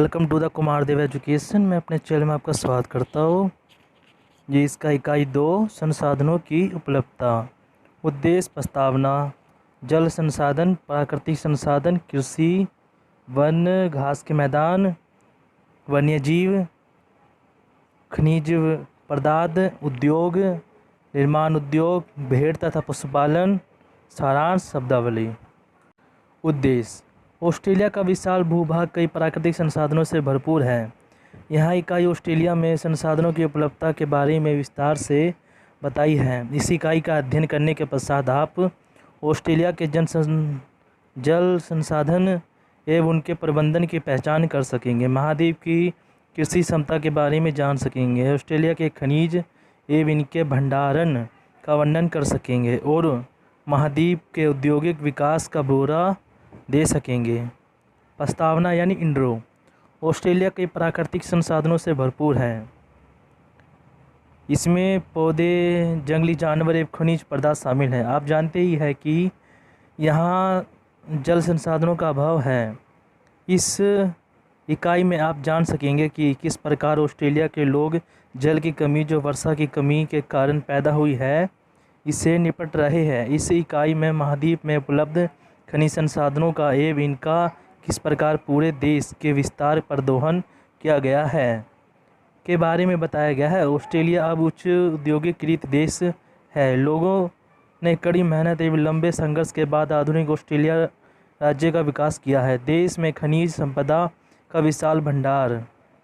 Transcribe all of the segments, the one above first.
Welcome to the Kumar Dev education. मैं अपने channel में आपका स्वागत करता हूँ। ये इसका इकाई 2 संसाधनों की उपलब्धता। उद्देश्य प्रस्तावना। जल संसाधन, प्राकृतिक संसाधन, कृषि, वन, घास के मैदान, वन्यजीव, खनिज पदार्थ, उद्योग, निर्माण उद्योग, भेड़ तथा पशुपालन। सारांश शब्दावली। उद्देश्य। ऑस्ट्रेलिया का विशाल भूभाग कई प्राकृतिक संसाधनों से भरपूर है। यहाँ इकाई ऑस्ट्रेलिया में संसाधनों की उपलब्धता के बारे में विस्तार से बताई है। इस इकाई का अध्ययन करने के पश्चात आप ऑस्ट्रेलिया के जल संसाधन एवं उनके प्रबंधन की पहचान कर सकेंगे। महाद्वीप की कृषि क्षमता के बारे में जान सकेंगे। ऑस्ट्रेलिया के खनिज एवं इनके भंडारण का वर्णन कर सकेंगे और महाद्वीप के औद्योगिक विकास का ब्यौरा दे सकेंगे। प्रस्तावना यानी इंट्रो। ऑस्ट्रेलिया कई प्राकृतिक संसाधनों से भरपूर है। इसमें पौधे, जंगली जानवर एवं खनिज पदार्थ शामिल हैं। आप जानते ही है कि यहाँ जल संसाधनों का अभाव है। इस इकाई में आप जान सकेंगे कि किस प्रकार ऑस्ट्रेलिया के लोग जल की कमी, जो वर्षा की कमी के कारण पैदा हुई है, इससे निपट रहे हैं। इस इकाई में महाद्वीप में उपलब्ध खनिज संसाधनों का एवं इनका किस प्रकार पूरे देश के विस्तार पर दोहन किया गया है के बारे में बताया गया है। ऑस्ट्रेलिया अब उच्च औद्योगिकीकृत देश है। लोगों ने कड़ी मेहनत एवं लंबे संघर्ष के बाद आधुनिक ऑस्ट्रेलिया राज्य का विकास किया है। देश में खनिज संपदा का विशाल भंडार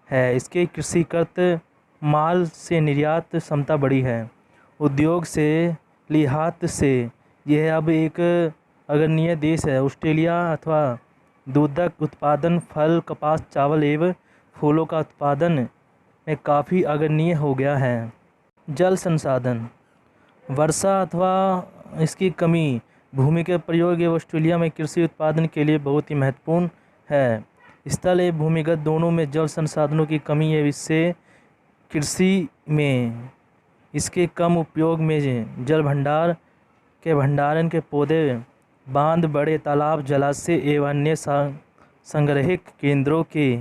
है। इसके कृषिकृत माल से निर्यात क्षमता बढ़ी है। उद्योग से लिहाज से यह अब एक अग्रणी देश है। ऑस्ट्रेलिया अथवा दूधक उत्पादन, फल, कपास, चावल एवं फूलों का उत्पादन में काफ़ी अग्रणी हो गया है। जल संसाधन। वर्षा अथवा इसकी कमी, भूमि के प्रयोग एवं ऑस्ट्रेलिया में कृषि उत्पादन के लिए बहुत ही महत्वपूर्ण है। स्थल एवं भूमिगत दोनों में जल संसाधनों की कमी है। इससे कृषि में इसके कम उपयोग में जल भंडार के भंडारण के पौधे, बांध, बड़े तालाब, जलाशय एवं अन्य संग्रहित केंद्रों के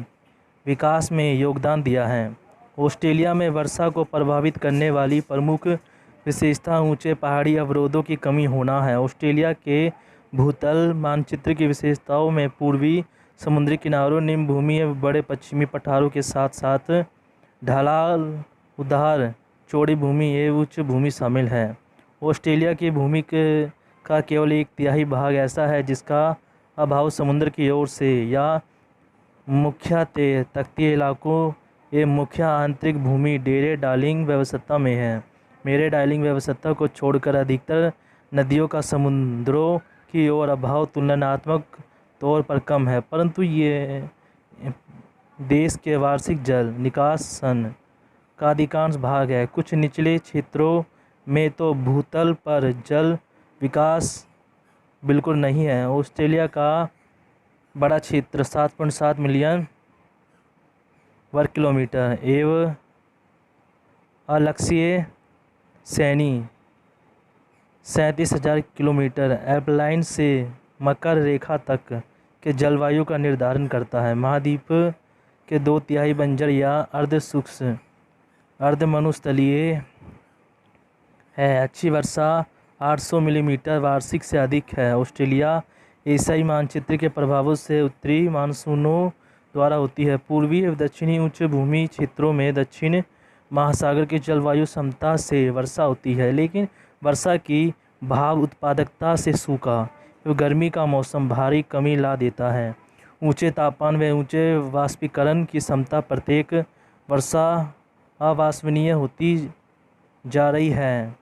विकास में योगदान दिया है। ऑस्ट्रेलिया में वर्षा को प्रभावित करने वाली प्रमुख विशेषता ऊंचे पहाड़ी अवरोधों की कमी होना है। ऑस्ट्रेलिया के भूतल मानचित्र की विशेषताओं में पूर्वी समुद्री किनारों, निम्न भूमि एवं बड़े पश्चिमी पठारों के साथ साथ ढलाल, उदार, चौड़ी भूमि एवं उच्च भूमि शामिल है। ऑस्ट्रेलिया की भूमि का केवल 1/3 भाग ऐसा है जिसका अभाव समुद्र की ओर से या मुख्यतः तटीय इलाकों एवं मुख्य आंतरिक भूमि डेरे डालिंग व्यवस्था में है। मेरे डालिंग व्यवस्था को छोड़कर अधिकतर नदियों का समुद्रों की ओर अभाव तुलनात्मक तौर पर कम है, परंतु ये देश के वार्षिक जल निकासन का अधिकांश भाग है। कुछ निचले क्षेत्रों में तो भूतल पर जल विकास बिल्कुल नहीं है। ऑस्ट्रेलिया का बड़ा क्षेत्र 7.7 मिलियन वर्ग किलोमीटर एवं अलक्षीय सैनी 37,000 किलोमीटर एल्पाइन से मकर रेखा तक के जलवायु का निर्धारण करता है। महाद्वीप के 2/3 बंजर या अर्ध-शुष्क, अर्ध-मरुस्थलीय है। अच्छी वर्षा 800 मिलीमीटर वार्षिक से अधिक है। ऑस्ट्रेलिया एशियाई मानचित्र के प्रभावों से उत्तरी मानसूनों द्वारा होती है। पूर्वी एवं दक्षिणी उच्च भूमि क्षेत्रों में दक्षिण महासागर की जलवायु क्षमता से वर्षा होती है, लेकिन वर्षा की भाव उत्पादकता से सूखा एवं गर्मी का मौसम भारी कमी ला देता है। ऊंचे तापमान व ऊंचे वाष्पीकरण की क्षमता प्रत्येक वर्षा अवांछनीय होती जा रही है।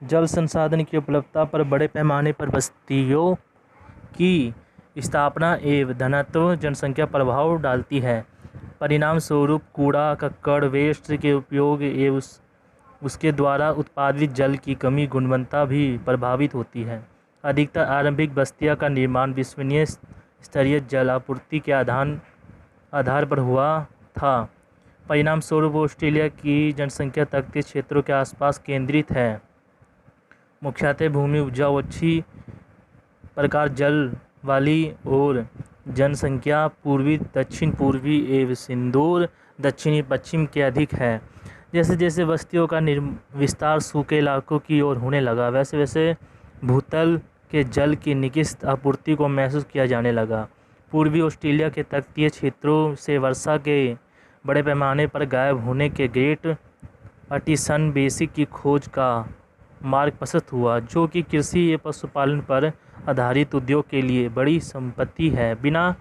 जल संसाधन की उपलब्धता पर बड़े पैमाने पर बस्तियों की स्थापना एवं घनत्व जनसंख्या प्रभाव डालती है। परिणाम स्वरूप कूड़ा कक्कड़ वेस्ट के उपयोग एवं उसके द्वारा उत्पादित जल की कमी गुणवत्ता भी प्रभावित होती है। अधिकतर आरंभिक बस्तियों का निर्माण विश्वसनीय स्तरीय जल आपूर्ति के आधार पर हुआ था। परिणाम स्वरूप ऑस्ट्रेलिया की जनसंख्या तटीय क्षेत्रों के आसपास केंद्रित है। मुख्यतः भूमि उपजाऊ, अच्छी प्रकार जल वाली और जनसंख्या पूर्वी दक्षिण पूर्वी एवं सिंदूर दक्षिणी पश्चिम के अधिक है। जैसे जैसे बस्तियों का विस्तार सूखे इलाकों की ओर होने लगा, वैसे वैसे भूतल के जल की निकृष्ट आपूर्ति को महसूस किया जाने लगा। पूर्वी ऑस्ट्रेलिया के तटीय क्षेत्रों से वर्षा के बड़े पैमाने पर गायब होने के ग्रेट अटिसन बेसिन की खोज का मार्ग प्रशस्त हुआ, जो कि कृषि एवं पशुपालन पर आधारित उद्योग के लिए बड़ी संपत्ति है। बिना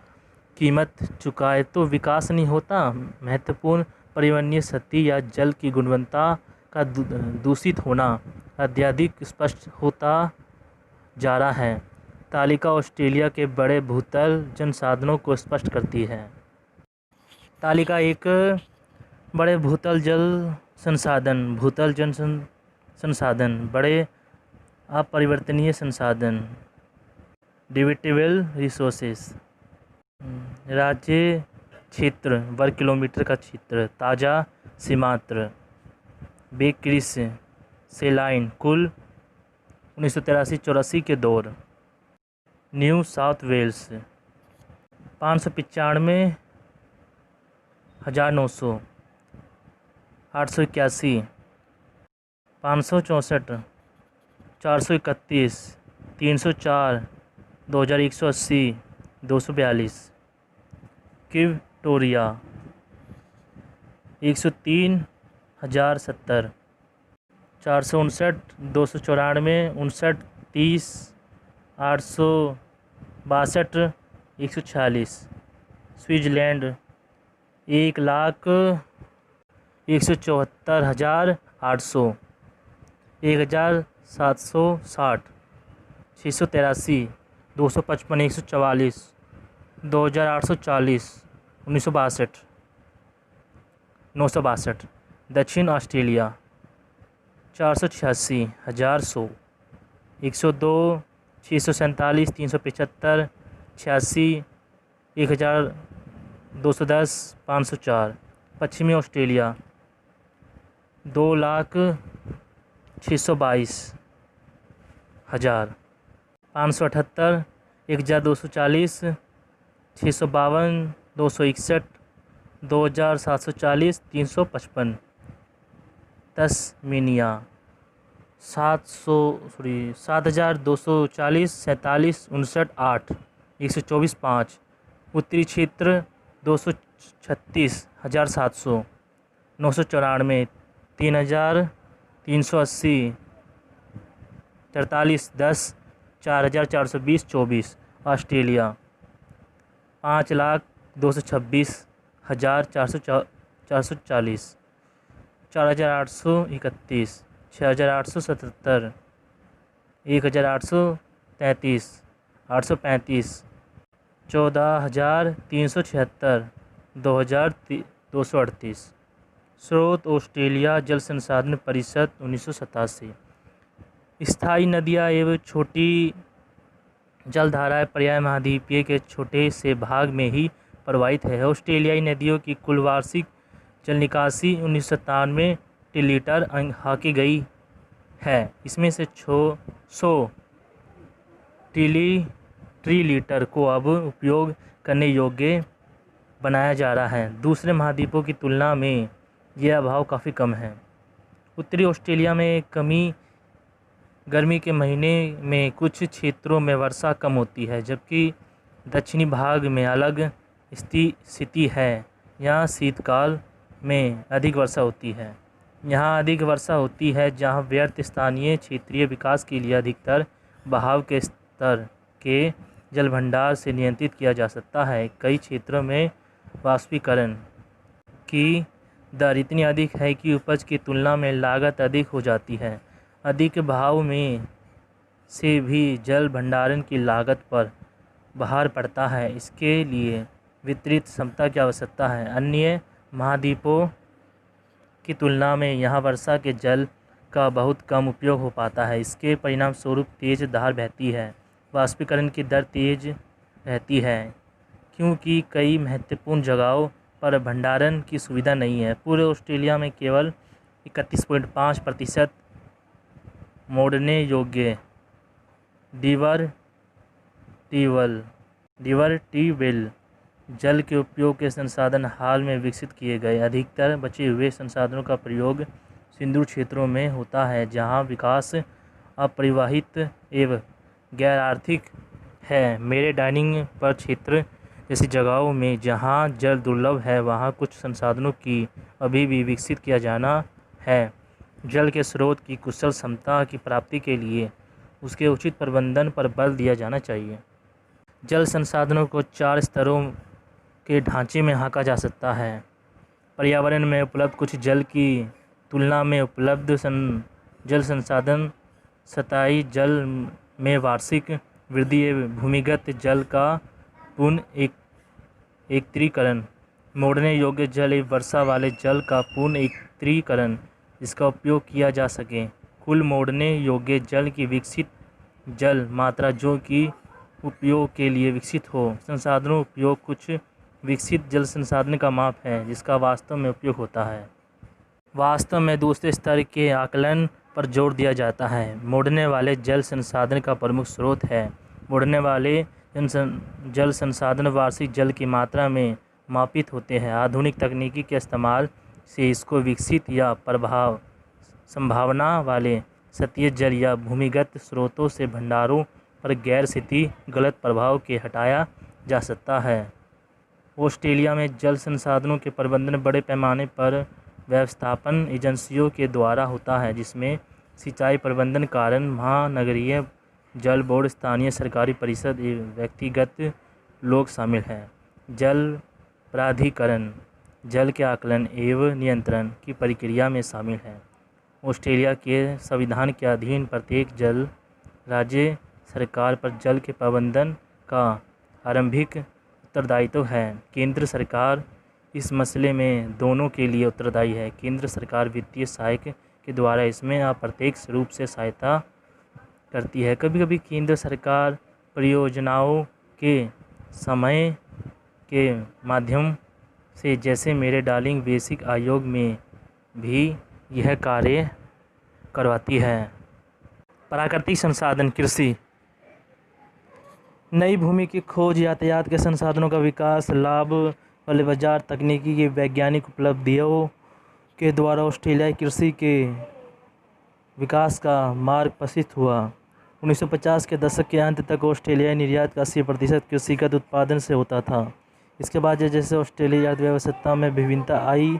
कीमत चुकाए तो विकास नहीं होता। महत्वपूर्ण पर्यावरणीय स्थिति या जल की गुणवत्ता का दूषित होना अत्यधिक स्पष्ट होता जा रहा है। तालिका ऑस्ट्रेलिया के बड़े भूतल संसाधनों को स्पष्ट करती है। तालिका एक बड़े भूतल जल संसाधन, भूतल जल संसाधन, बड़े अपरिवर्तनीय संसाधन, डिविटेबल रिसोर्सेस, राज्य क्षेत्र वर्ग किलोमीटर का क्षेत्र, ताज़ा सीमांत्र, बेक्रिस सेलाइन कुल 1983-84 के दौर, New South Wales 595,900, 881, 564, 431, 304, 2180, 242, Victoria 103,070, 459, 294, 59, 30, 862, 146, Switzerland 1,174,800, 1,760, 683, 255, 144, 2,840, 1962, 962, दक्षिण ऑस्ट्रेलिया 486,100, 102, 647, 375, 86, 1,210, 504, पश्चिमी ऑस्ट्रेलिया 2,622,000, 578, 1,240, 652, 261, 2,740, 355, तस्मेनिया 7,240, 47, 59, 8, 124, 5, उत्तरी क्षेत्र 236,700, 994, 3,380, 43, 10, 4,420, 24, ऑस्ट्रेलिया 5,226,440, 4,831, 6,877, 1,833, 835, 14,376, 2,238। स्रोत ऑस्ट्रेलिया जल संसाधन परिषद 1987। स्थायी नदियाँ एवं छोटी जलधाराएँ पर्याय महाद्वीपीय के छोटे से भाग में ही प्रवाहित है। ऑस्ट्रेलियाई नदियों की कुल वार्षिक जल निकासी 1997 लीटर आंकी गई है। इसमें से 100 ट्रिलीटर को अब उपयोग करने योग्य बनाया जा रहा है। दूसरे महाद्वीपों की तुलना में यह अभाव काफ़ी कम है। उत्तरी ऑस्ट्रेलिया में कमी गर्मी के महीने में कुछ क्षेत्रों में वर्षा कम होती है, जबकि दक्षिणी भाग में अलग स्थिति है। यहाँ शीतकाल में अधिक वर्षा होती है। यहाँ अधिक वर्षा होती है जहाँ व्यर्थ स्थानीय क्षेत्रीय विकास के लिए अधिकतर बहाव के स्तर के जल भंडार से नियंत्रित किया जा सकता है। कई क्षेत्रों में वाष्पीकरण की दर इतनी अधिक है कि उपज की तुलना में लागत अधिक हो जाती है। अधिक बहाव में से भी जल भंडारण की लागत पर भार पड़ता है। इसके लिए वितरित क्षमता की आवश्यकता है। अन्य महाद्वीपों की तुलना में यहाँ वर्षा के जल का बहुत कम उपयोग हो पाता है। इसके परिणाम स्वरूप तेज धार बहती है। वाष्पीकरण की दर तेज रहती है क्योंकि कई महत्वपूर्ण जगहों पर भंडारण की सुविधा नहीं है। पूरे ऑस्ट्रेलिया में केवल 31.5% मोड़ने योग्य डिवर्टिबल रिवर ट्यूबवेल जल के उपयोग के संसाधन हाल में विकसित किए गए। अधिकतर बचे हुए संसाधनों का प्रयोग सिंधु क्षेत्रों में होता है, जहां विकास अपरिवाहित एवं गैर आर्थिक है। मेरे डाइनिंग पर क्षेत्र जैसी जगहों में जहां जल दुर्लभ है, वहां कुछ संसाधनों की अभी भी विकसित किया जाना है। जल के स्रोत की कुशल क्षमता की प्राप्ति के लिए उसके उचित प्रबंधन पर बल दिया जाना चाहिए। जल संसाधनों को 4 स्तरों के ढांचे में आंका जा सकता है। पर्यावरण में उपलब्ध कुछ जल की तुलना में उपलब्ध जल संसाधन, सतही जल में वार्षिक वृद्धि एवं भूमिगत जल का पुनः एकत्रीकरण, मोड़ने योग्य जल एवं वर्षा वाले जल का पुनः एकत्रीकरण जिसका उपयोग किया जा सके। कुल मोड़ने योग्य जल की विकसित जल मात्रा जो कि उपयोग के लिए विकसित हो। संसाधनों उपयोग कुछ विकसित जल संसाधन का माप है जिसका वास्तव में उपयोग होता है। वास्तव में दूसरे स्तर के आकलन पर जोर दिया जाता है। मोड़ने वाले जल संसाधन का प्रमुख स्रोत है। मोड़ने वाले जल संसाधन वार्षिक जल की मात्रा में मापित होते हैं। आधुनिक तकनीकी के इस्तेमाल से इसको विकसित या संभावना वाले सतही जल या भूमिगत स्रोतों से भंडारों पर गैर स्थिति गलत प्रभाव के हटाया जा सकता है। ऑस्ट्रेलिया में जल संसाधनों के प्रबंधन बड़े पैमाने पर व्यवस्थापन एजेंसियों के द्वारा होता है, जिसमें सिंचाई प्रबंधन कारण महानगरीय जल बोर्ड, स्थानीय सरकारी परिषद एवं व्यक्तिगत लोग शामिल हैं। जल प्राधिकरण जल के आकलन एवं नियंत्रण की प्रक्रिया में शामिल है। ऑस्ट्रेलिया के संविधान के अधीन प्रत्येक जल राज्य सरकार पर जल के प्रबंधन का आरंभिक उत्तरदायित्व है। केंद्र सरकार इस मसले में दोनों के लिए उत्तरदायी है। केंद्र सरकार वित्तीय सहायता के द्वारा इसमें अप्रत्यक्ष रूप से सहायता करती है। कभी कभी केंद्र सरकार परियोजनाओं के समय के माध्यम से, जैसे मेरे डार्लिंग बेसिक आयोग में भी यह कार्य करवाती है। प्राकृतिक संसाधन कृषि, नई भूमि की खोज, यातायात के संसाधनों का विकास, लाभ वाले बाजार, तकनीकी की वैज्ञानिक उपलब्धियों के द्वारा ऑस्ट्रेलियाई कृषि के विकास का मार्ग प्रशस्त हुआ। 1950 के दशक के अंत तक ऑस्ट्रेलियाई निर्यात का 80% कृषिगत उत्पादन से होता था। इसके बाद जैसे ऑस्ट्रेलियाई अर्थव्यवस्था में विभिन्नता आई,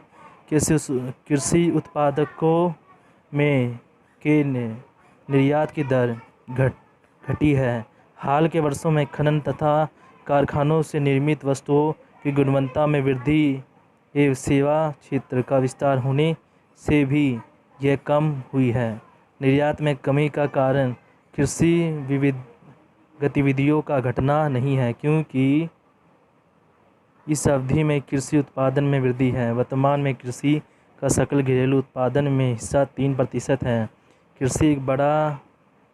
कृषि उत्पादकों में के निर्यात की दर घटी है। हाल के वर्षों में खनन तथा कारखानों से निर्मित वस्तुओं की गुणवत्ता में वृद्धि एवं सेवा क्षेत्र का विस्तार होने से भी यह कम हुई है। निर्यात में कमी का कारण कृषि गतिविधियों का घटना नहीं है, क्योंकि इस अवधि में कृषि उत्पादन में वृद्धि है। वर्तमान में कृषि का सकल घरेलू उत्पादन में हिस्सा 3% है। कृषि एक बड़ा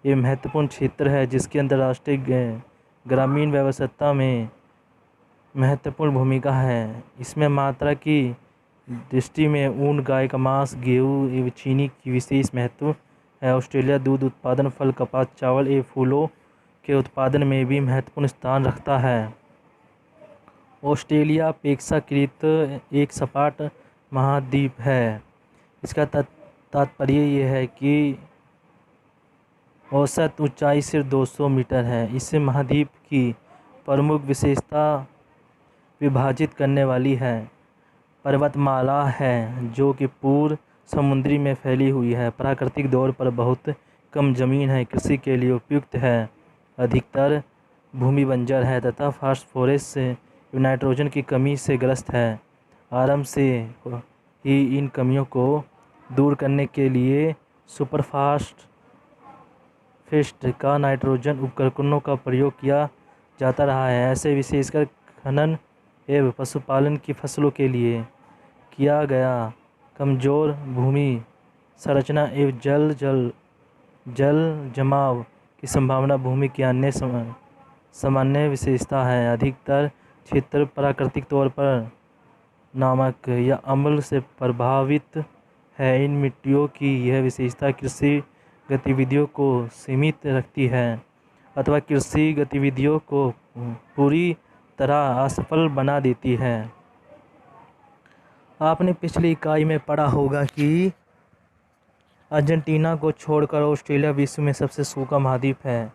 एवं महत्वपूर्ण क्षेत्र है जिसकी अंतर्राष्ट्रीय ग्रामीण व्यवस्था में महत्वपूर्ण भूमिका है। इसमें मात्रा की दृष्टि में ऊन, गाय का मांस, गेहूँ एवं चीनी की विशेष महत्व है। ऑस्ट्रेलिया दूध उत्पादन, फल, कपास, चावल एवं फूलों के उत्पादन में भी महत्वपूर्ण स्थान रखता है। ऑस्ट्रेलिया अपेक्षाकृत एक सपाट महाद्वीप है। इसका तात्पर्य यह है कि औसत ऊंचाई सिर्फ 200 मीटर है। इस महाद्वीप की प्रमुख विशेषता विभाजित करने वाली है पर्वतमाला है, जो कि पूर्व समुद्री में फैली हुई है। प्राकृतिक तौर पर बहुत कम जमीन है, कृषि के लिए उपयुक्त है। अधिकतर भूमि बंजर है तथा फास्फोरस नाइट्रोजन की कमी से ग्रस्त है। आरंभ से ही इन कमियों को दूर करने के लिए सुपरफास्फेट का नाइट्रोजन उपकरणों का प्रयोग किया जाता रहा है। ऐसे विशेषकर खनन एवं पशुपालन की फसलों के लिए किया गया। कमजोर भूमि संरचना एवं जल जमाव की संभावना भूमि की अन्य सामान्य विशेषता है। अधिकतर क्षेत्र प्राकृतिक तौर पर नमक या अम्ल से प्रभावित है। इन मिट्टियों की यह विशेषता कृषि गतिविधियों को सीमित रखती है। अथवा कृषि गतिविधियों को पूरी तरह असफल बना देती है। आपने पिछली इकाई में पढ़ा होगा कि अर्जेंटीना को छोड़कर ऑस्ट्रेलिया विश्व में सबसे सूखा महाद्वीप है।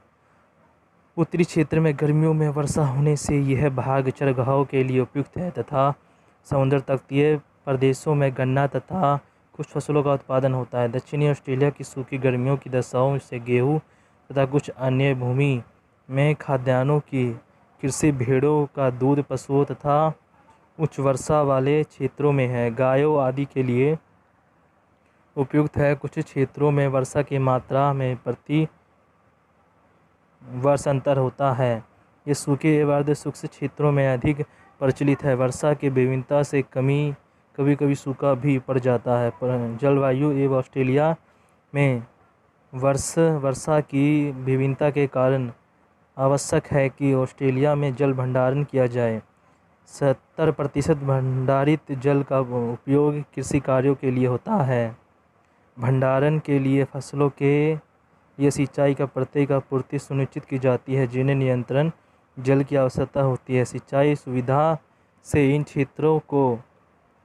उत्तरी क्षेत्र में गर्मियों में वर्षा होने से यह भाग चरागाहों के लिए उपयुक्त है तथा समुद्र तटीय प्रदेशों में गन्ना तथा कुछ फसलों का उत्पादन होता है। दक्षिणी ऑस्ट्रेलिया की सूखी गर्मियों की दशाओं से गेहूँ तथा कुछ अन्य भूमि में खाद्यान्नों की कृषि, भेड़ों का दूध, पशुओं तथा उच्च वर्षा वाले क्षेत्रों में है, गायों आदि के लिए उपयुक्त है। कुछ क्षेत्रों में वर्षा की मात्रा में प्रति वर्ष अंतर होता है। ये सूखे एवं अर्ध शुष्क क्षेत्रों में अधिक प्रचलित है। वर्षा की विभिन्नता से कभी कभी सूखा भी पड़ जाता है। पर जलवायु एवं ऑस्ट्रेलिया में वर्षा की विभिन्नता के कारण आवश्यक है कि ऑस्ट्रेलिया में जल भंडारण किया जाए। 70% भंडारित जल का उपयोग कृषि कार्यों के लिए होता है। भंडारण के लिए फसलों के ये सिंचाई का प्रत्येक आपूर्ति सुनिश्चित की जाती है, जिन्हें नियंत्रण जल की आवश्यकता होती है। सिंचाई सुविधा से इन क्षेत्रों को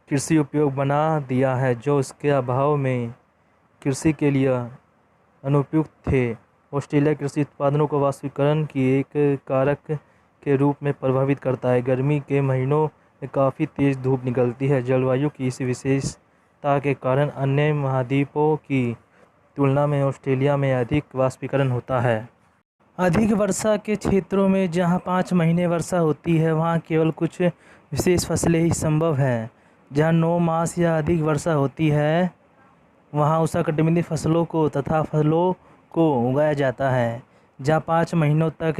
कृषि उपयोग बना दिया है, जो इसके अभाव में कृषि के लिए अनुपयुक्त थे। ऑस्ट्रेलिया कृषि उत्पादनों को वाष्पीकरण की एक कारक के रूप में प्रभावित करता है। गर्मी के महीनों में काफ़ी तेज़ धूप निकलती है। जलवायु की इस विशेषता के कारण अन्य महाद्वीपों की तुलना में ऑस्ट्रेलिया में अधिक वाष्पीकरण होता है। अधिक वर्षा के क्षेत्रों में जहां 5 महीने वर्षा होती है, वहां केवल कुछ विशेष फसलें ही संभव हैं। जहां 9 मास या अधिक वर्षा होती है, वहां उष्णकटिबंधीय फसलों को तथा फलों को उगाया जाता है। जहां 5 महीनों तक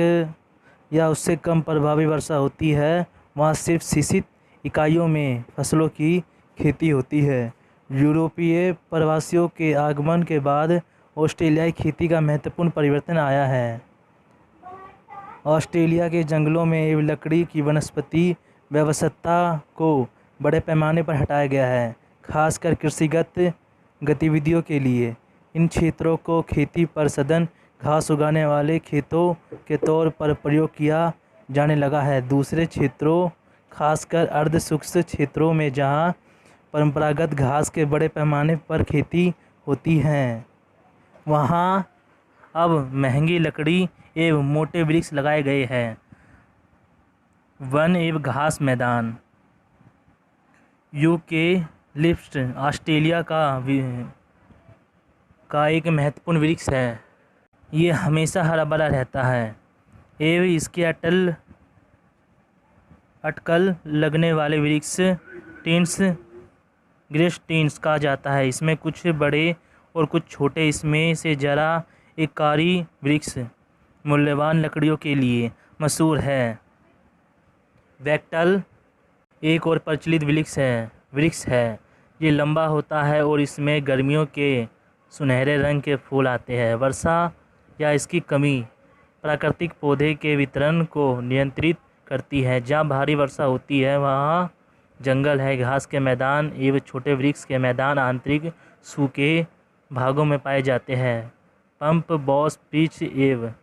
या उससे कम प्रभावी वर्षा होती है, वहाँ सिर्फ सीमित इकाइयों में फसलों की खेती होती है। यूरोपीय प्रवासियों के आगमन के बाद ऑस्ट्रेलियाई खेती का महत्वपूर्ण परिवर्तन आया है। ऑस्ट्रेलिया के जंगलों में एवं लकड़ी की वनस्पति व्यवसायता को बड़े पैमाने पर हटाया गया है, खासकर कृषिगत गतिविधियों के लिए। इन क्षेत्रों को खेती प्रसंस्करण, घास उगाने वाले खेतों के तौर पर प्रयोग किया जाने लगा है। दूसरे क्षेत्रों, खासकर अर्ध शुष्क क्षेत्रों में जहां परंपरागत घास के बड़े पैमाने पर खेती होती है, वहां अब महंगी लकड़ी एवं मोटे वृक्ष लगाए गए हैं। वन एवं घास मैदान। यूकेलिप्टस ऑस्ट्रेलिया का एक महत्वपूर्ण वृक्ष है। ये हमेशा हरा भरा रहता है एवं इसके अटकल लगने वाले वृक्ष टीन्स ग्रेस टीन्स कहा जाता है। इसमें कुछ बड़े और कुछ छोटे। इसमें से जरा एक कारी वृक्ष मूल्यवान लकड़ियों के लिए मशहूर है। वैक्टल एक और प्रचलित वृक्ष है। ये लंबा होता है और इसमें गर्मियों के सुनहरे रंग के फूल आते हैं। वर्षा या इसकी कमी प्राकृतिक पौधे के वितरण को नियंत्रित करती है। जहाँ भारी वर्षा होती है, वहाँ जंगल है, घास के मैदान एवं छोटे वृक्ष के मैदान आंतरिक सूखे भागों में पाए जाते हैं। पंप, बॉस, पीच एवं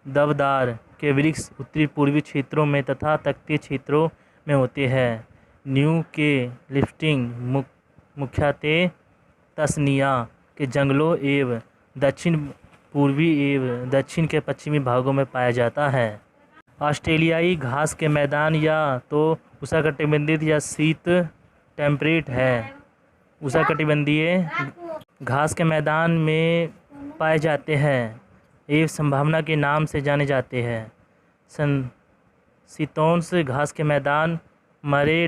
देवदार के वृक्ष उत्तरी पूर्वी क्षेत्रों में तथा तटीय क्षेत्रों में होते हैं। यूकेलिप्टस मुख्यतः तस्मानिया के जंगलों एवं दक्षिण पूर्वी एवं दक्षिण के पश्चिमी भागों में पाया जाता है। ऑस्ट्रेलियाई घास के मैदान या तो उष्णकटिबंधीय या शीत टेम्परेट है। उष्णकटिबंधीय घास के मैदान में पाए जाते हैं एवं संभावना के नाम से जाने जाते हैं। शीतोष्ण घास के मैदान मरे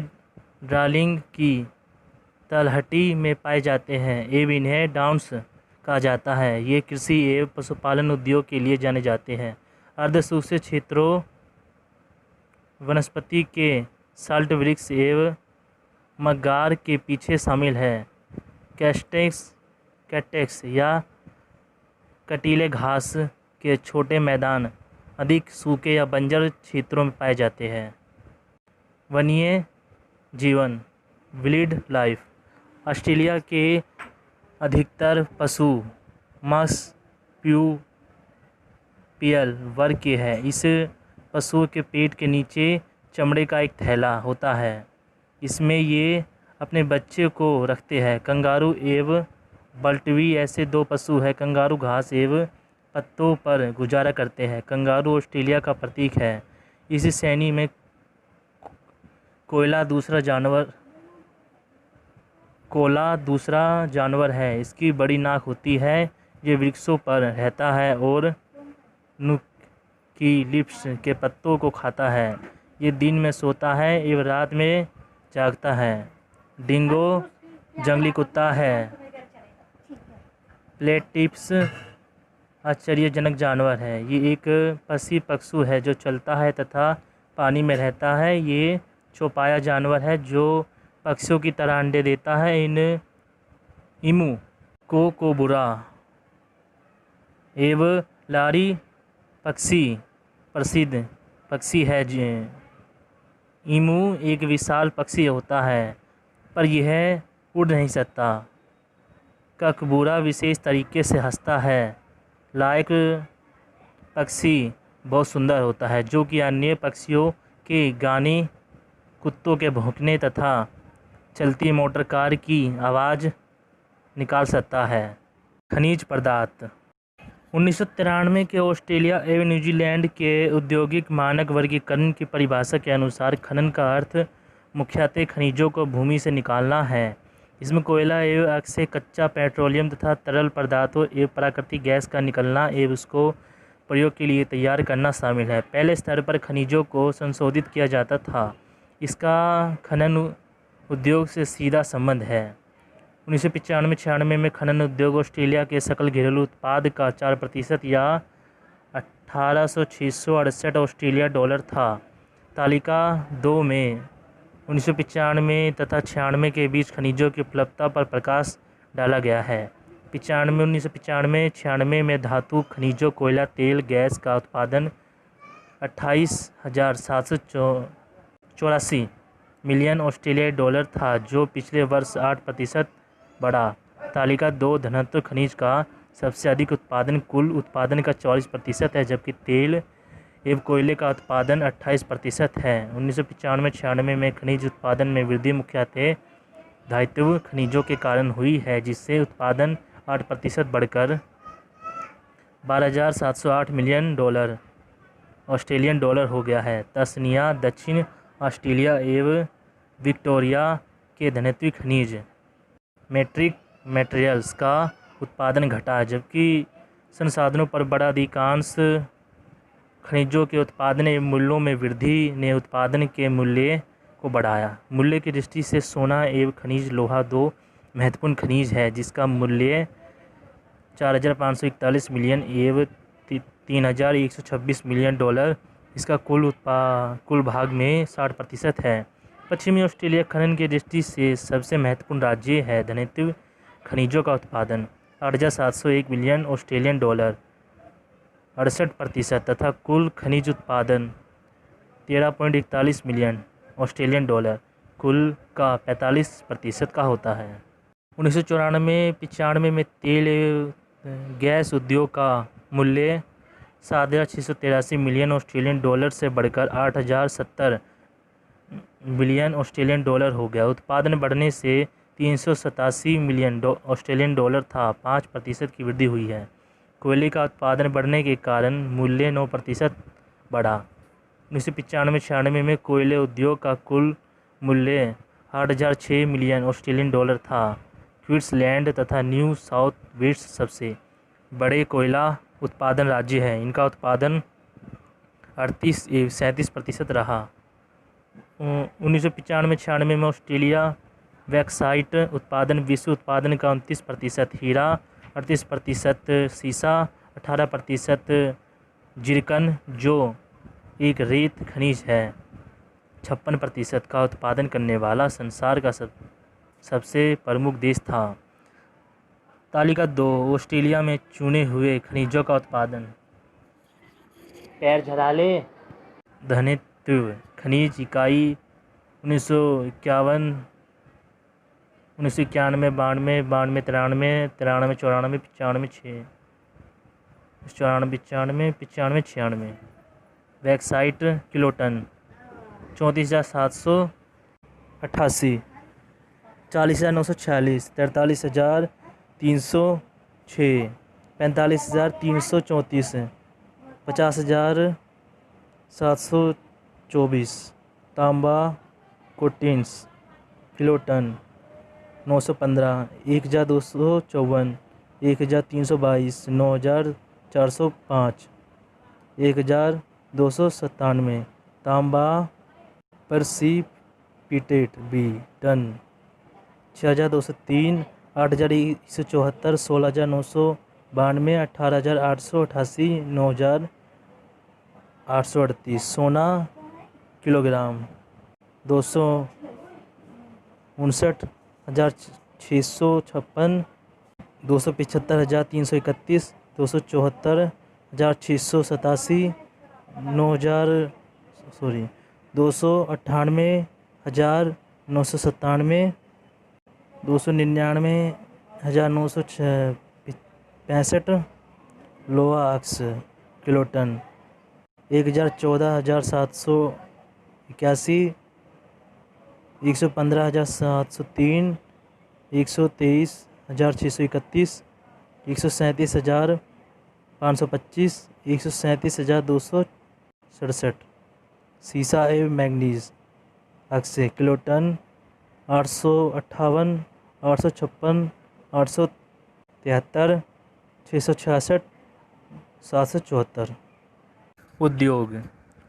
डार्लिंग की तलहटी में पाए जाते हैं एवं इन्हें डाउन्स कहा जाता है। ये कृषि एवं पशुपालन उद्योग के लिए जाने जाते हैं। अर्धशुष्क क्षेत्रों वनस्पति के साल्ट वृक्ष एवं मगार के पीछे शामिल है। कैक्टस या कटीले घास के छोटे मैदान अधिक सूखे या बंजर क्षेत्रों में पाए जाते हैं। वन्य जीवन वाइल्ड लाइफ। ऑस्ट्रेलिया के अधिकतर पशु मांस पियल वर्ग के है। इस पशु के पेट के नीचे चमड़े का एक थैला होता है, इसमें ये अपने बच्चे को रखते हैं। कंगारू एवं बल्टवी ऐसे दो पशु हैं। कंगारू घास एवं पत्तों पर गुजारा करते हैं। कंगारू ऑस्ट्रेलिया का प्रतीक है। इस श्रेणी में कोयला दूसरा जानवर है। इसकी बड़ी नाक होती है। ये वृक्षों पर रहता है और यूकेलिप्टस के पत्तों को खाता है। ये दिन में सोता है एवं रात में जागता है। डिंगो जंगली कुत्ता है। प्लेटिपस आश्चर्यजनक जानवर है। ये एक पक्षी पशु है जो चलता है तथा पानी में रहता है। ये चौपाया जानवर है जो पक्षियों की तरह अंडे देता है। इमू कोकोबुरा एवं लारी पक्षी प्रसिद्ध पक्षी है। इमू एक विशाल पक्षी होता है पर यह उड़ नहीं सकता। ककबूरा विशेष तरीके से हंसता है। लायक पक्षी बहुत सुंदर होता है जो कि अन्य पक्षियों के गाने, कुत्तों के भौंकने तथा चलती मोटर कार की आवाज़ निकाल सकता है। खनिज पदार्थ 1993 के ऑस्ट्रेलिया एवं न्यूजीलैंड के औद्योगिक मानक वर्गीकरण की परिभाषा के अनुसार खनन का अर्थ मुख्यतः खनिजों को भूमि से निकालना है। इसमें कोयला एवं अक्षय, कच्चा पेट्रोलियम तथा तरल पदार्थों एवं प्राकृतिक गैस का निकलना एवं उसको प्रयोग के लिए तैयार करना शामिल है। पहले स्तर पर खनिजों को संशोधित किया जाता था। इसका खनन उद्योग से सीधा संबंध है। 1995-96 में खनन उद्योग ऑस्ट्रेलिया के सकल घरेलू उत्पाद का 4% या 18,668 ऑस्ट्रेलिया डॉलर था। तालिका 2 में 1995 तथा 96 के बीच खनिजों की उपलब्धता पर प्रकाश डाला गया है। 1995-96 में धातु खनिजों, कोयला, तेल, गैस का उत्पादन 28,784 मिलियन ऑस्ट्रेलियाई डॉलर था जो पिछले वर्ष 8% बढ़ा। तालिका 2 धनत्व खनिज का सबसे अधिक उत्पादन कुल उत्पादन का 40% है, जबकि तेल एवं कोयले का उत्पादन 28% है। 1995-96 में खनिज उत्पादन में वृद्धि मुख्यतः धातु खनिजों के कारण हुई है, जिससे उत्पादन 8% बढ़कर 12,708 मिलियन ऑस्ट्रेलियन डॉलर हो गया है। तस्नीया दक्षिण ऑस्ट्रेलिया एवं विक्टोरिया के धनत्व खनिज मैटेरियल्स का उत्पादन घटा, जबकि संसाधनों पर बड़ा अधिकांश खनिजों के उत्पादन एवं मूल्यों में वृद्धि ने उत्पादन के मूल्य को बढ़ाया। मूल्य की दृष्टि से सोना एवं खनिज लोहा 2 महत्वपूर्ण खनिज है, जिसका मूल्य 4,541 मिलियन एवं 3,126 मिलियन डॉलर इसका कुल भाग में 60% है। पश्चिमी ऑस्ट्रेलिया खनन की दृष्टि से सबसे महत्वपूर्ण राज्य है। धनत्व खनिजों का उत्पादन 8,701 मिलियन ऑस्ट्रेलियन डॉलर 68% तथा कुल खनिज उत्पादन 13.41 मिलियन ऑस्ट्रेलियन डॉलर कुल का 45% का होता है। 1994-95 में तेल गैस उद्योग का मूल्य 7,683 मिलियन ऑस्ट्रेलियन डॉलर से बढ़कर 8,070 मिलियन ऑस्ट्रेलियन डॉलर हो गया। उत्पादन बढ़ने से 387 मिलियन ऑस्ट्रेलियन डॉलर था, 5% की वृद्धि हुई है। कोयले का उत्पादन बढ़ने के कारण मूल्य 9% बढ़ा। 1995-96 में कोयले उद्योग का कुल मूल्य 8,006 मिलियन ऑस्ट्रेलियन डॉलर था। क्वींसलैंड तथा न्यू साउथ वेल्स सबसे बड़े कोयला उत्पादन राज्य हैं। इनका उत्पादन 37% रहा। 1995-96 में ऑस्ट्रेलिया बैक्साइट उत्पादन विश्व उत्पादन का 29%, हीरा 38%, सीसा 18%, जिरकन जो एक रेत खनिज है 56% का उत्पादन करने वाला संसार का सबसे प्रमुख देश था। तालिका 2 ऑस्ट्रेलिया में चुने हुए खनिजों का उत्पादन। पैर झराले धनत्व खनिज इकाई 1991, 1991, 92, 93, 94, 95, 96, 94, 95, 95, 96। बैक्साइट किलोटन 34,788। 40,946। 43,306। 45,334। 50,724। तांबा कोटिन्स किलोटन 915। 1,254। 1,322। 9,405। 1,297। तांबा परसिपिटेट बी टन 6,203। 8,174। 16,992। 18,888। 9,838। सोना किलोग्राम 259,656। 275,331। 274,687। 298,997। 299,965। लोहा अक्स किलोटन 1,14,781। 115,703। 123,631। 137,525। 137,267। सीसा एवं मैग्नीज अक्से किलोटन 858। 856। 873। 666। 774। उद्योग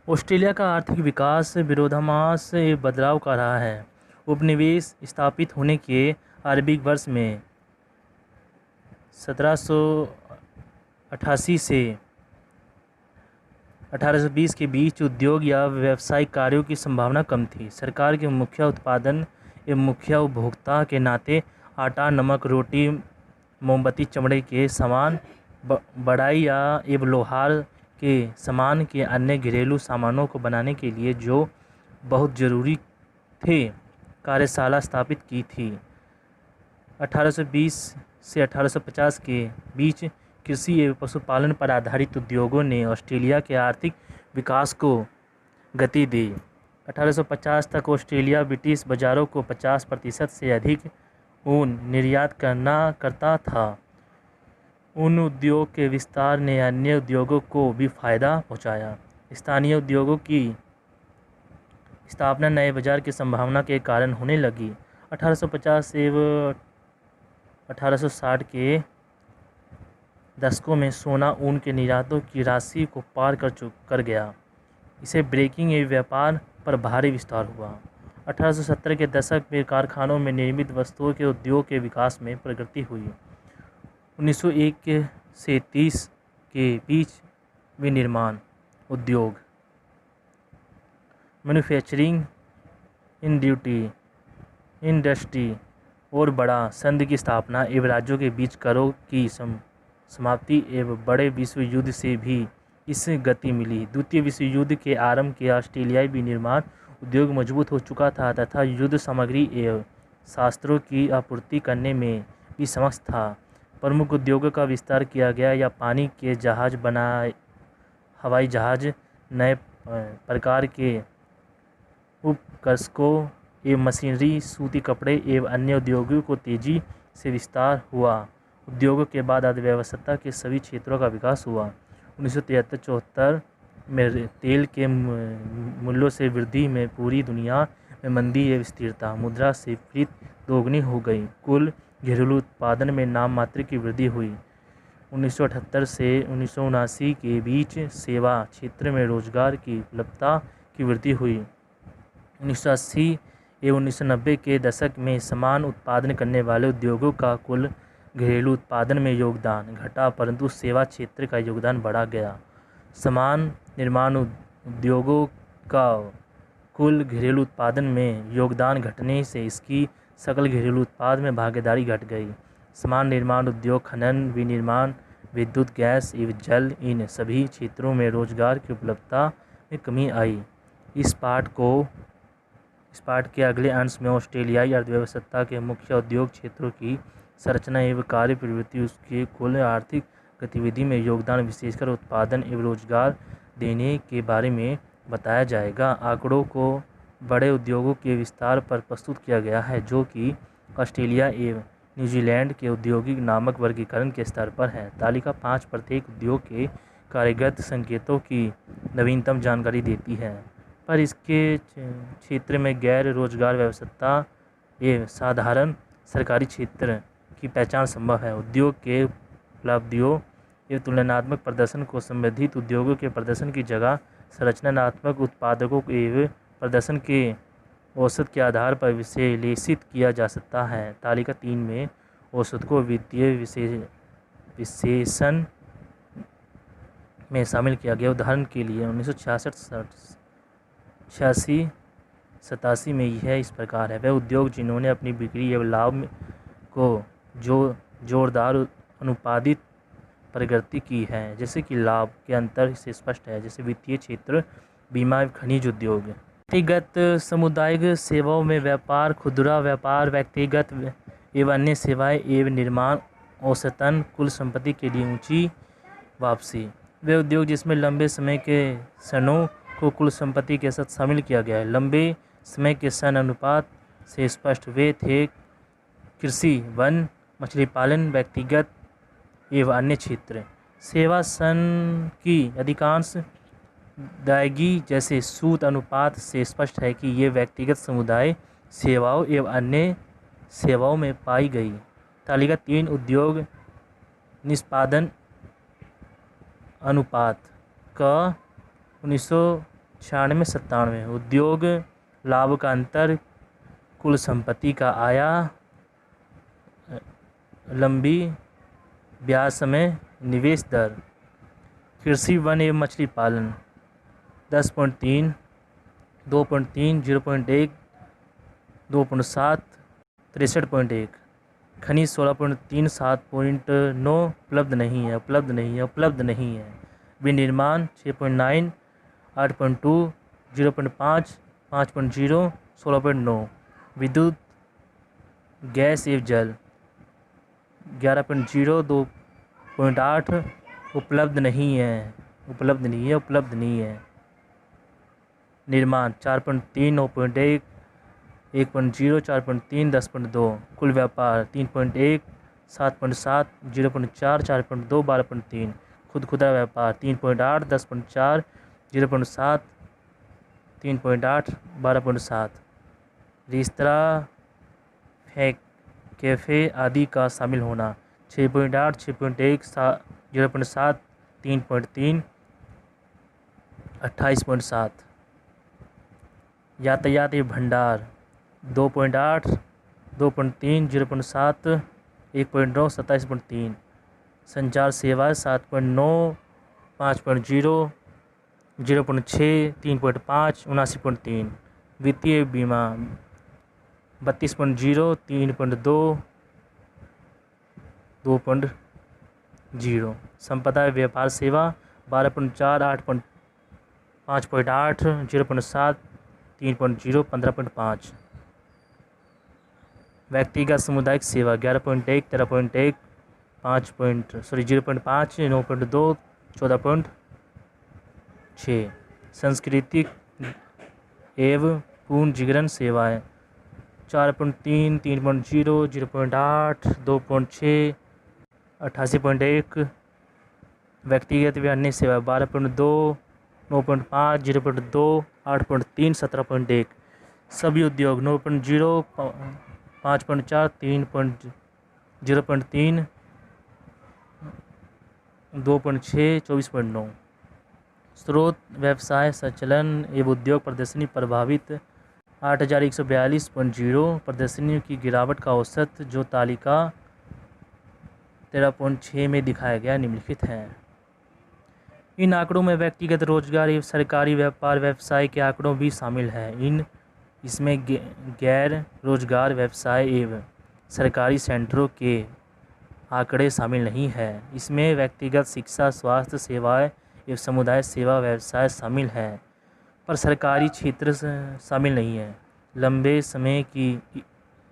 ऑस्ट्रेलिया का आर्थिक विकास विरोधाभास एवं बदलाव का रहा है। उपनिवेश स्थापित होने के आरंभिक वर्ष में 1788 से 1820 के बीच उद्योग या व्यावसायिक कार्यों की संभावना कम थी। सरकार के मुख्य उत्पादन एवं मुख्य उपभोक्ता के नाते आटा, नमक, रोटी, मोमबत्ती, चमड़े के सामान, बढ़ई या एवं लोहार के सामान के अन्य घरेलू सामानों को बनाने के लिए जो बहुत जरूरी थे कार्यशाला स्थापित की थी। 1820 से 1850 के बीच कृषि एवं पशुपालन पर आधारित उद्योगों ने ऑस्ट्रेलिया के आर्थिक विकास को गति दी। 1850 तक ऑस्ट्रेलिया ब्रिटिश बाजारों को 50% से अधिक ऊन निर्यात करता था। ऊन उद्योग के विस्तार ने अन्य उद्योगों को भी फायदा पहुंचाया। स्थानीय उद्योगों की स्थापना नए बाजार की संभावना के कारण होने लगी। 1850 एवं 1860 के दशकों में सोना ऊन के निर्यातों की राशि को पार कर गया। इसे ब्रेकिंग एवं व्यापार पर भारी विस्तार हुआ। 1870 के दशक में कारखानों में निर्मित वस्तुओं के उद्योग के विकास में प्रगति हुई। 1901 से 30 के बीच विनिर्माण उद्योग, मैन्युफैक्चरिंग इंडस्ट्री और बड़ा संघ की स्थापना एवं राज्यों के बीच करों की समाप्ति एवं बड़े विश्व युद्ध से भी इस गति मिली। द्वितीय विश्व युद्ध के आरंभ के ऑस्ट्रेलियाई विनिर्माण उद्योग मजबूत हो चुका था तथा युद्ध सामग्री एवं शस्त्रों की आपूर्ति करने में भी सक्षम था। प्रमुख उद्योगों का विस्तार किया गया या पानी के जहाज बनाए, हवाई जहाज, नए प्रकार के उपकर्षकों एवं मशीनरी, सूती कपड़े एवं अन्य उद्योगों को तेजी से विस्तार हुआ। उद्योगों के बाद अर्थव्यवस्था के सभी क्षेत्रों का विकास हुआ। 1973-74 में तेल के मूल्यों से वृद्धि में पूरी दुनिया में मंदी एवं स्थिरता, मुद्रास्फीति दोगुनी हो गई। कुल घरेलू उत्पादन में नाममात्र की वृद्धि हुई। 1978 से 1979 के बीच सेवा क्षेत्र में रोजगार की उपलब्धता की वृद्धि हुई। 1980 एवं 1990 के दशक में समान उत्पादन करने वाले उद्योगों का कुल घरेलू उत्पादन में योगदान घटा, परंतु सेवा क्षेत्र का योगदान बढ़ा गया। समान निर्माण उद्योगों का कुल घरेलू उत्पादन में योगदान घटने से इसकी सकल घरेलू उत्पाद में भागीदारी घट गई। समान निर्माण उद्योग, खनन, विनिर्माण, विद्युत, गैस एवं जल, इन सभी क्षेत्रों में रोजगार की उपलब्धता में कमी आई। इस पाठ के अगले अंश में ऑस्ट्रेलियाई अर्थव्यवस्था के मुख्य उद्योग क्षेत्रों की संरचना एवं कार्य प्रवृत्ति, उसके कुल आर्थिक गतिविधि में योगदान विशेषकर उत्पादन एवं रोजगार देने के बारे में बताया जाएगा। आंकड़ों को बड़े उद्योगों के विस्तार पर प्रस्तुत किया गया है जो कि ऑस्ट्रेलिया एवं न्यूजीलैंड के औद्योगिक नामक वर्गीकरण के स्तर पर है। तालिका 5 प्रत्येक उद्योग के कार्यगत संकेतों की नवीनतम जानकारी देती है, पर इसके क्षेत्र में गैर रोजगार व्यवस्था एवं साधारण सरकारी क्षेत्र की पहचान संभव है। उद्योग के उपलब्धियों एवं तुलनात्मक प्रदर्शन को संबंधित उद्योगों के प्रदर्शन की जगह संरचनात्मक उत्पादकों एवं प्रदर्शन के औसत के आधार पर विश्लेषित किया जा सकता है। तालिका 3 में औसत को वित्तीय विशेषण में शामिल किया गया। उदाहरण के लिए 1966, 86, 87 में यह इस प्रकार है। वह उद्योग जिन्होंने अपनी बिक्री एवं लाभ को जोरदार अनुपादित प्रगति की है, जैसे कि लाभ के अंतर से स्पष्ट है, जैसे वित्तीय क्षेत्र, बीमा एवं खनिज उद्योग। व्यक्तिगत सामुदायिक सेवाओं में व्यापार, खुदरा व्यापार, व्यक्तिगत एवं अन्य सेवाएं एवं निर्माण, औसतन कुल संपत्ति के लिए ऊंची वापसी। वे उद्योग जिसमें लंबे समय के सनों को कुल संपत्ति के साथ शामिल किया गया है। लंबे समय के सन अनुपात से स्पष्ट वे थे कृषि, वन, मछली पालन, व्यक्तिगत एवं अन्य क्षेत्र। सेवा सन की अधिकांश दायगी जैसे सूद अनुपात से स्पष्ट है कि ये व्यक्तिगत समुदाय सेवाओं एवं अन्य सेवाओं में पाई गई। तालिका 3 उद्योग निष्पादन अनुपात का 1996-97। उद्योग लाभ का अंतर, कुल संपत्ति का आया, लंबी ब्याज समय, निवेश दर। कृषि, वन एवं मछली पालन 10.3, 2.3, 0.1, 2.7, 63.1। खनिज 16.3, 7.9 उपलब्ध नहीं है। विनिर्माण 6.9, 8.2, 0.5, 5.0, 16.9। विद्युत, गैस एवं जल 11.0, 2.8 उपलब्ध नहीं है। निर्माण 4.3, 9.1, 1.0, 4.3, 10.2। कुल व्यापार 3.1, 7.7, 0.4, 4.2, 12.3। खुदरा व्यापार 3.8, 10.4, 0.7, 3.8, 12.7। रेस्तरां, कैफ़े आदि का शामिल होना 6.8, 6.1, 0.7, 3.3, 28.7। यातायात एवं भंडार 2.8, 2.3, 0.7, 1.9, 27.3। संचार सेवा 7.9, 5.0, 0.6, 3.5, 79.3। वित्तीय बीमा 32.0, 3.2, 2.0। संपदा व्यापार सेवा 12.4, 5.8, 0.7, 3.0, 15.5। व्यक्तिगत सामुदायिक सेवा 11.1, 13.1, 0.5, 9.2, 14.6। सांस्कृतिक एवं पूंजीगत सेवाएं 4.3, 3.0, 0.8, 2.6, 88.1। व्यक्तिगत व अन्य सेवा 12.2, 9.5, 0.2, 8.3, 17.1। सभी उद्योग 9.0, 5.4, 0.3, 2.6, 24.9। स्रोत व्यवसाय संचालन एवं उद्योग प्रदर्शनी प्रभावित 8142.0 प्रदर्शनियों की गिरावट का औसत जो तालिका 13.6 में दिखाया गया निम्नलिखित है। इन आंकड़ों में व्यक्तिगत रोजगार एवं सरकारी व्यापार व्यवसाय के आंकड़ों भी शामिल हैं। इसमें गैर रोजगार व्यवसाय एवं सरकारी सेंटरों के आंकड़े शामिल नहीं हैं। इसमें व्यक्तिगत शिक्षा, स्वास्थ्य सेवाएं एवं समुदाय सेवा व्यवसाय शामिल है, पर सरकारी क्षेत्र शामिल नहीं है। लंबे समय की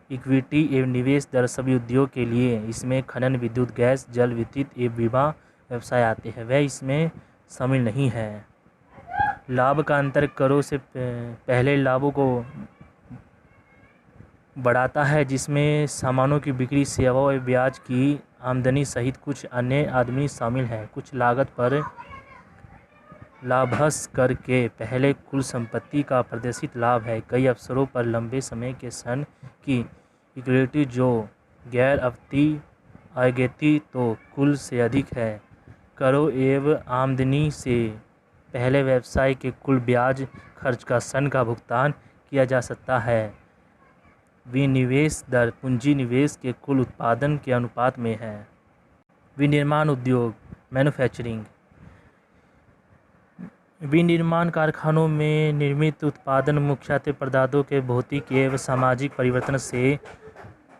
इक्विटी एवं निवेश दर सभी उद्योग के लिए इसमें खनन, विद्युत, गैस, जल, विद्युत एवं बीमा, व्यवसाय आते हैं वह इसमें शामिल नहीं है। लाभ का अंतर करों से पहले लाभों को बढ़ाता है, जिसमें सामानों की बिक्री, सेवाओं और ब्याज की आमदनी सहित कुछ अन्य आमदनी शामिल है। कुछ लागत पर लाभांश कर के पहले कुल संपत्ति का प्रदर्शित लाभ है। कई अवसरों पर लंबे समय के ऋण की इक्विटी जो गैर अवधि तो कुल से अधिक है। करों एवं आमदनी से पहले व्यवसाय के कुल ब्याज खर्च का ऋण का भुगतान किया जा सकता है। विनिवेश दर पूंजी निवेश के कुल उत्पादन के अनुपात में है। विनिर्माण उद्योग मैन्युफैक्चरिंग। विनिर्माण कारखानों में निर्मित उत्पादन मुख्यतः पदार्थों के भौतिक एवं सामाजिक परिवर्तन से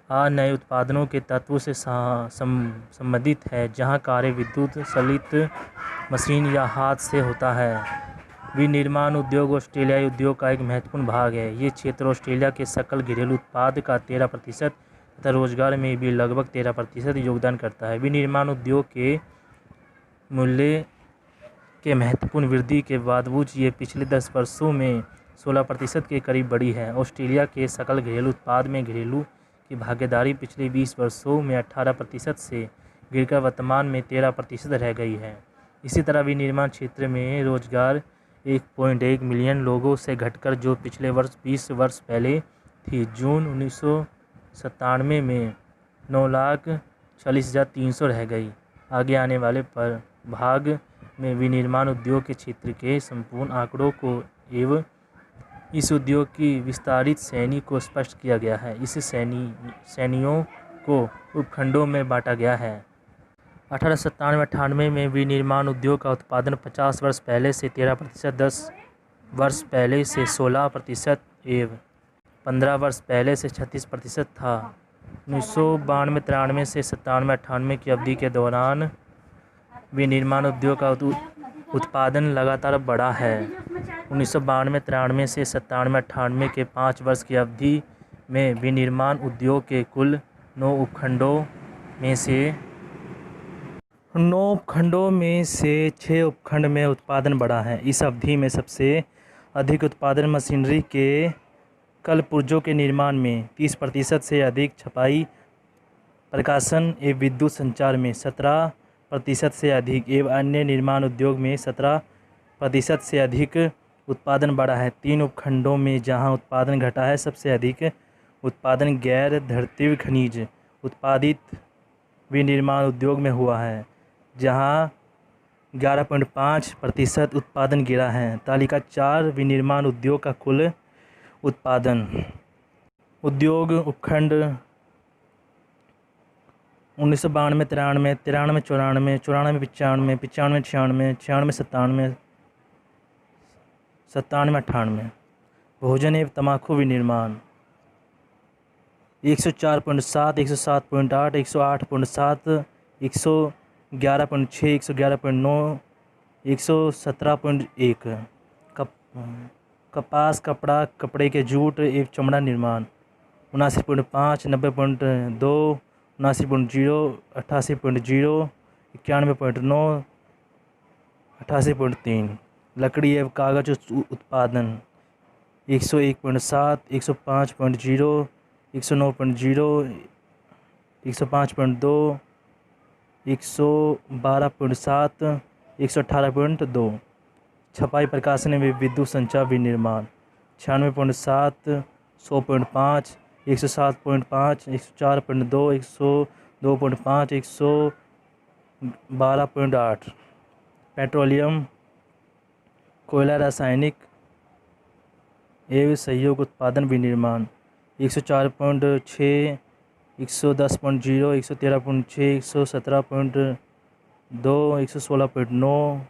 नए उत्पादों के तत्वों से संबंधित है, जहां कार्य विद्युत चालित मशीन या हाथ से होता है। विनिर्माण उद्योग ऑस्ट्रेलियाई उद्योग का एक महत्वपूर्ण भाग है। ये क्षेत्र ऑस्ट्रेलिया के सकल घरेलू उत्पाद का 13% तथा रोजगार में भी लगभग 13% योगदान करता है। विनिर्माण उद्योग के मूल्य के महत्वपूर्ण वृद्धि के बावजूद ये पिछले 10 वर्षों में 16% के करीब बढ़ी है। ऑस्ट्रेलिया के सकल घरेलू उत्पाद में घरेलू की भागीदारी पिछले 20 वर्षों में 18% से गिरकर वर्तमान में 13% रह गई है। इसी तरह विनिर्माण क्षेत्र में रोजगार 1.1 मिलियन लोगों से घटकर जो पिछले वर्ष 20 वर्ष पहले थी, जून 1997 में 9,40,300 रह गई। आगे आने वाले पर भाग में विनिर्माण उद्योग के क्षेत्र के संपूर्ण आंकड़ों को एवं इस उद्योग की विस्तारित श्रेणी को स्पष्ट किया गया है। इस श्रेणियों को उपखंडों में बांटा गया है। 1897-98 में विनिर्माण उद्योग का उत्पादन 50 वर्ष पहले से 13%, 10 वर्ष पहले से 16% एवं 15 वर्ष पहले से 36% था। 1992-93 से 97-98 की अवधि के दौरान विनिर्माण उद्योग का उत्पादन लगातार बढ़ा है। 1992-93 से 97-98 के 5 वर्ष की अवधि में विनिर्माण उद्योग के कुल 9 उपखंडों में से 6 उपखंड में उत्पादन बढ़ा है। इस अवधि में सबसे अधिक उत्पादन मशीनरी के कलपुर्जों के निर्माण में 30% से अधिक, छपाई, प्रकाशन एवं विद्युत संचार में 17% से अधिक एवं अन्य निर्माण उद्योग में 17% से अधिक उत्पादन बढ़ा है। 3 उपखंडों में जहां उत्पादन घटा है, सबसे अधिक उत्पादन गैर धातुवीय खनिज उत्पादित विनिर्माण उद्योग में हुआ है, जहां 11.5% उत्पादन गिरा है। तालिका 4 विनिर्माण उद्योग का कुल उत्पादन। उद्योग उपखंड 1992-93, 93-94, 94-95, 95-96, 96-97, 97-98। भोजन एवं तंबाकू विनिर्माण 104.7, 107.8, 108.7, 111.6, 111.9, 117.1। कपास, कपड़ा, कपड़े के जूट एवं चमड़ा निर्माण 79.5, 90.2, 79.0, 88.0, 91.9, 88.3। लकड़ी एवं कागज उत्पादन 101.7, 105.0, 109.0, 105.2, 112.7, 118.2। छपाई, प्रकाशन एवं विद्युत संचार विनिर्माण 96.7, 100.5, 107.5, 104.2, 102.5, 112.8। पेट्रोलियम, कोयला, रासायनिक एवं सहयोग उत्पादन विनिर्माण 104.6, 110.0, 113.6, 117.2, 116.9,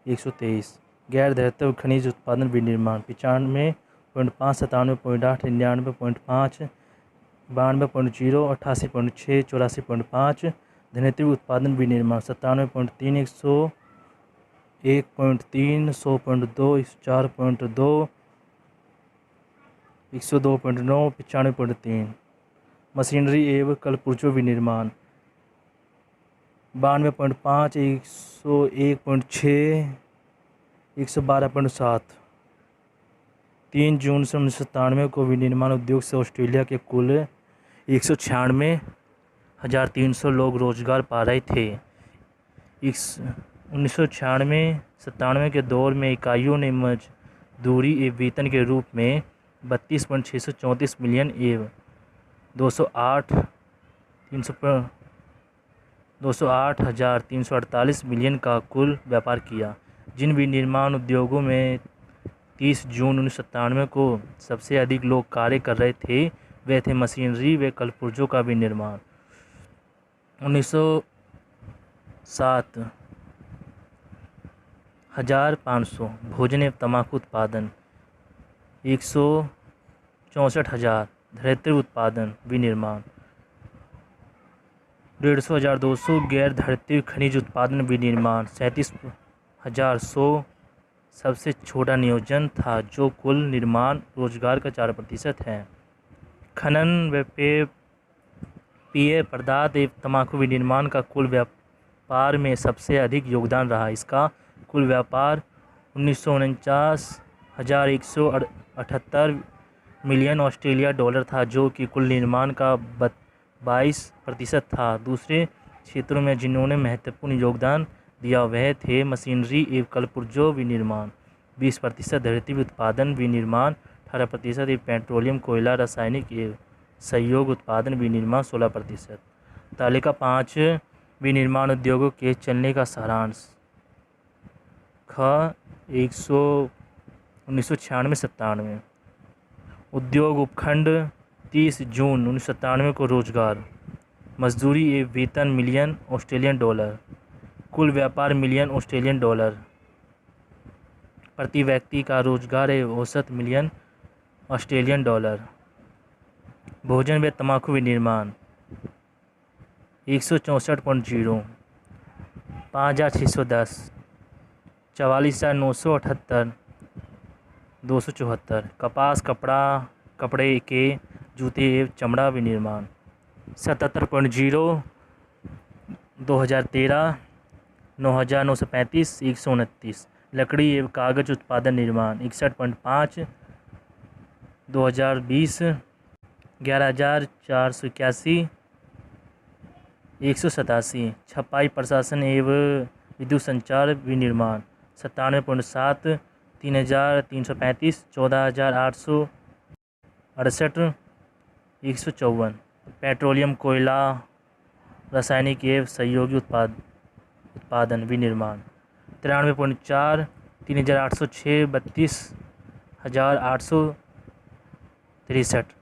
123। गैर धातुवीय खनिज उत्पादन विनिर्माण 95.5, 97.8, 99.5, 92.0, 88.6, 84.5। धातुवीय उत्पादन विनिर्माण 97.3, 101.3, 100.2, 104.2, 102.9, 95.3। मशीनरी एवं कलपुर्जों विनिर्माण 92.5, 101.6, 112.7। 3 जून से 1997 को विनिर्माण उद्योग से ऑस्ट्रेलिया के कुल 196,300 लोग रोजगार पा रहे थे। 1996-97 के दौर में इकाइयों ने मजदूरी एवं वेतन के रूप में 32.634 मिलियन एवं 208,348 मिलियन का कुल व्यापार किया। जिन विनिर्माण उद्योगों में 30 जून 1997 को सबसे अधिक लोग कार्य कर रहे थे वे थे मशीनरी व कलपुर्जों का विनिर्माण 1907, 1,500। भोजन एवं तंबाकू उत्पादन 164,000। धरित्री उत्पादन विनिर्माण 150,200। गैर धरित्री खनिज उत्पादन विनिर्माण 37,100। सबसे छोटा नियोजन था जो कुल निर्माण रोजगार का 4% है। खनन व पेय पदार्थ एवं तंबाकू विनिर्माण का कुल व्यापार में सबसे अधिक योगदान रहा। इसका कुल व्यापार 148 मिलियन ऑस्ट्रेलिया डॉलर था जो कि कुल निर्माण का 22% था। दूसरे क्षेत्रों में जिन्होंने महत्वपूर्ण योगदान दिया वह थे मशीनरी एवं कलपुर्जों विनिर्माण 20%, धरित्री उत्पादन विनिर्माण 18% एवं पेट्रोलियम कोयला रासायनिक एवं सहयोग उत्पादन विनिर्माण 16%। तालिका 5 विनिर्माण उद्योगों के चलने का सारांश। 1996-97 उद्योग उपखंड 30 जून 1997 को रोजगार मजदूरी एवं वेतन मिलियन ऑस्ट्रेलियन डॉलर। कुल व्यापार मिलियन ऑस्ट्रेलियन डॉलर। प्रति व्यक्ति का रोजगार एवं औसत मिलियन ऑस्ट्रेलियन डॉलर। भोजन व तंबाकू विनिर्माण 164.0, 5,610, 44,978, 274। कपास कपड़े के जूते एवं चमड़ा विनिर्माण 77.0, 2013, 9,935, 129। लकड़ी एवं कागज उत्पादन निर्माण 61.5, 2020, 11,481, 187। छपाई प्रशासन एवं विद्युत संचार विनिर्माण 97.7, 3,335, 14,868, 154। पेट्रोलियम कोयला रासायनिक एवं सहयोगी उत्पादन विनिर्माण 93.4, 3,806, 32,863,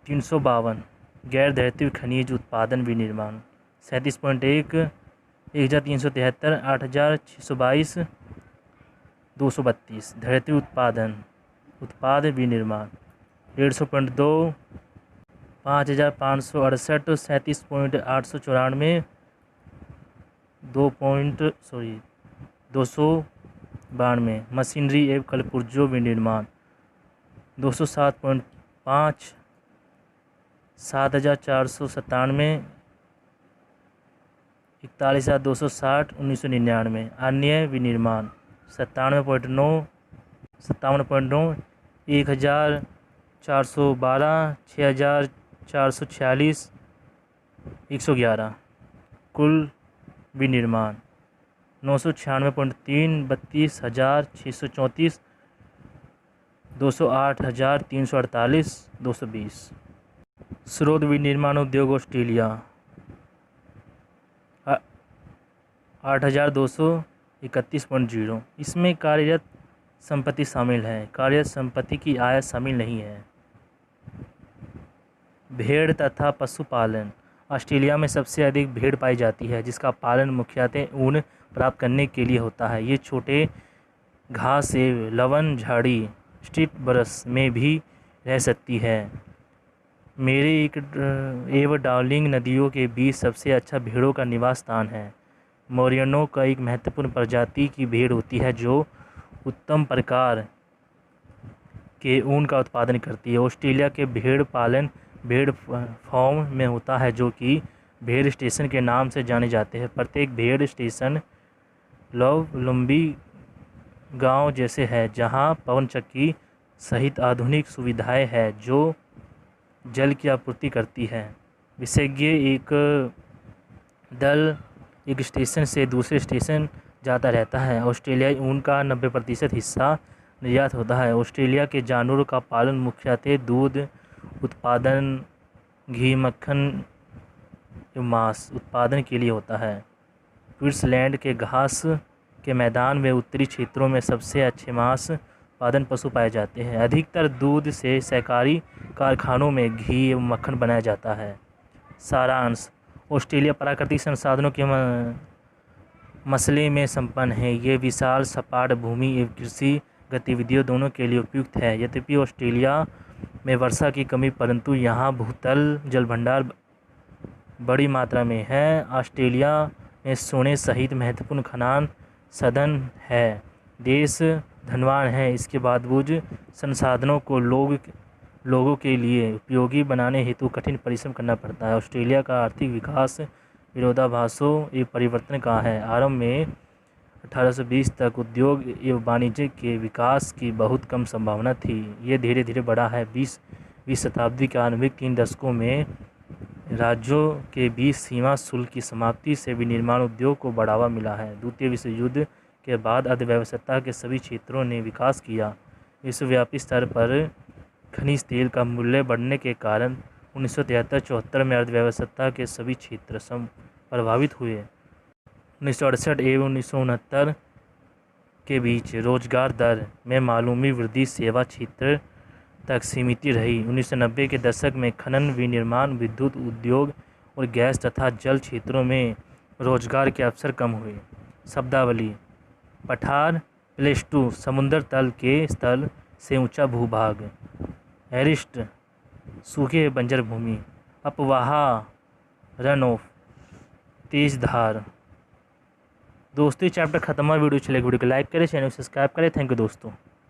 352। गैर धरित्री खनिज उत्पादन विनिर्माण 37.1, 1,373, 8,622, 232। धरित्री उत्पाद विनिर्माण 150.2, 5,568, 37,894, 292। मशीनरी एवं कलपुर्जों विनिर्माण 207.5, 7,497, 41,260, 1999। अन्य विनिर्माण 97.9, 1,412, 6,446, 111। कुल विनिर्माण 996.3, 32,634, 208,348, 220। स्रोत विनिर्माण उद्योग ऑस्ट्रेलिया 8,231.0। इसमें कार्यरत संपत्ति शामिल है। कार्यरत संपत्ति की आय शामिल नहीं है। भेड़ तथा पशुपालन ऑस्ट्रेलिया में सबसे अधिक भेड़ पाई जाती है जिसका पालन मुख्यतः ऊन प्राप्त करने के लिए होता है। ये छोटे घास एवं लवण झाड़ी स्ट्रीट ब्रश में भी रह सकती है। मेरे एवं डार्लिंग नदियों के बीच सबसे अच्छा भेड़ों का निवास स्थान है। मोरिनो का एक महत्वपूर्ण प्रजाति की भेड़ होती है जो उत्तम प्रकार के ऊन का उत्पादन करती है। ऑस्ट्रेलिया के भेड़ पालन भेड़ फार्म में होता है जो कि भेड़ स्टेशन के नाम से जाने जाते हैं। प्रत्येक भेड़ स्टेशन लंबी गांव जैसे है, जहां पवन चक्की सहित आधुनिक सुविधाएं हैं जो जल की आपूर्ति करती है। विशेषज्ञ एक दल एक स्टेशन से दूसरे स्टेशन जाता रहता है। ऑस्ट्रेलियाई ऊन का 90% हिस्सा निर्यात होता है। ऑस्ट्रेलिया के जानवरों का पालन मुख्यतः दूध उत्पादन, घी, मक्खन एवं मांस उत्पादन के लिए होता है। क्वींसलैंड के घास के मैदान में उत्तरी क्षेत्रों में सबसे अच्छे मांस उत्पादन पशु पाए जाते हैं। अधिकतर दूध से सहकारी कारखानों में घी एवं मक्खन बनाया जाता है। सारांश: ऑस्ट्रेलिया प्राकृतिक संसाधनों के मसले में संपन्न है। ये विशाल सपाट भूमि एवं कृषि गतिविधियों दोनों के लिए उपयुक्त है। यद्यपि ऑस्ट्रेलिया में वर्षा की कमी, परंतु यहाँ भूतल जल भंडार बड़ी मात्रा में है। ऑस्ट्रेलिया में सोने सहित महत्वपूर्ण खनन संसाधन है। देश धनवान है, इसके बावजूद संसाधनों को लोगों के लिए उपयोगी बनाने हेतु कठिन परिश्रम करना पड़ता है। ऑस्ट्रेलिया का आर्थिक विकास विरोधाभासों एवं परिवर्तन का है। आरंभ में 1820 तक उद्योग एवं वाणिज्य के विकास की बहुत कम संभावना थी। ये धीरे धीरे बढ़ा है। 20वीं शताब्दी के आरंभिक 3 दशकों में राज्यों के बीच सीमा शुल्क की समाप्ति से विनिर्माण उद्योग को बढ़ावा मिला है। द्वितीय विश्व युद्ध के बाद अर्थव्यवस्था के सभी क्षेत्रों ने विकास किया। विश्वव्यापी स्तर पर खनिज तेल का मूल्य बढ़ने के कारण 1973-74 में अर्थव्यवस्था के सभी क्षेत्र प्रभावित हुए। 1968 एवं 1969 के बीच रोजगार दर में मामूली वृद्धि सेवा क्षेत्र तक सीमित रही। 1990 के दशक में खनन, विनिर्माण, विद्युत उद्योग और गैस तथा जल क्षेत्रों में रोजगार के अवसर कम हुए। शब्दावली: पठार, प्लेटू, समुद्र तल के स्तर से ऊंचा भूभाग। एरिस्ट, सूखे बंजर भूमि। अपवाह, रन ऑफ, तेज धार। दोस्तों, चैप्टर खत्म हुआ। वीडियो चलेगी, वीडियो को लाइक करें, चैनल को सब्सक्राइब करें। थैंक यू दोस्तों।